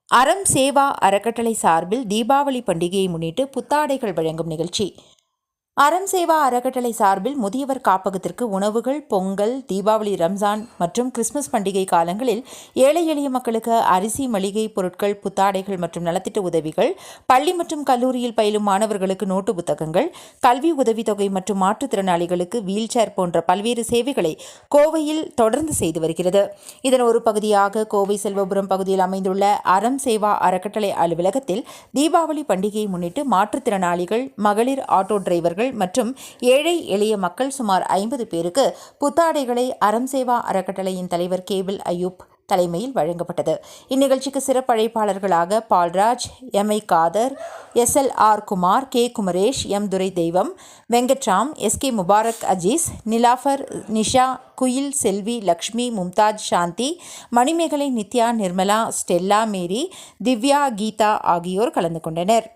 அறம் சேவா அறக்கட்டளை சார்பில் தீபாவளி பண்டிகையை முன்னிட்டு புத்தாடைகள் வழங்கும் நிகழ்ச்சி. அறம் சேவா அறக்கட்டளை சார்பில் முதியவர் காப்பகத்திற்கு உணவுகள், பொங்கல், தீபாவளி, ரம்ஜான் மற்றும் கிறிஸ்துமஸ் பண்டிகை காலங்களில் ஏழை எளிய மக்களுக்கு அரிசி, மளிகை பொருட்கள், புத்தாடைகள் மற்றும் நலத்திட்ட உதவிகள், பள்ளி மற்றும் கல்லூரியில் பயிலும் மாணவர்களுக்கு நோட்டு புத்தகங்கள், கல்வி உதவித்தொகை மற்றும் மாற்றுத்திறனாளிகளுக்கு வீல் சேர் போன்ற பல்வேறு சேவைகளை கோவையில் தொடர்ந்து செய்து வருகிறது. இதன் ஒரு பகுதியாக கோவை செல்வபுரம் பகுதியில் அமைந்துள்ள அறம் சேவா அறக்கட்டளை அலுவலகத்தில் தீபாவளி பண்டிகையை முன்னிட்டு மாற்றுத்திறனாளிகள், மகளிர் ஆட்டோ டிரைவர்கள் மற்றும் ஏழை எளிய மக்கள் சுமார் 50 பேருக்கு புத்தாடைகளை அறம் சேவா அறக்கட்டளையின் தலைவர் கேபிள் அயூப் தலைமையில் வழங்கப்பட்டது. இந்நிகழ்ச்சிக்கு சிறப்பு அழைப்பாளர்களாக பால்ராஜ், எம்.ஐ. காதர், எஸ்.எல்.ஆர். குமார், கே. குமரேஷ், எம். துரை தெய்வம், வெங்கட்ராம், எஸ்.கே. முபாரக் அஜீஸ், நிலாஃபர், நிஷா, குயில், செல்வி, லக்ஷ்மி, மும்தாஜ், சாந்தி, மணிமேகலை, நித்யா, நிர்மலா, ஸ்டெல்லா, மேரி, திவ்யா, கீதா ஆகியோர் கலந்து கொண்டனர்.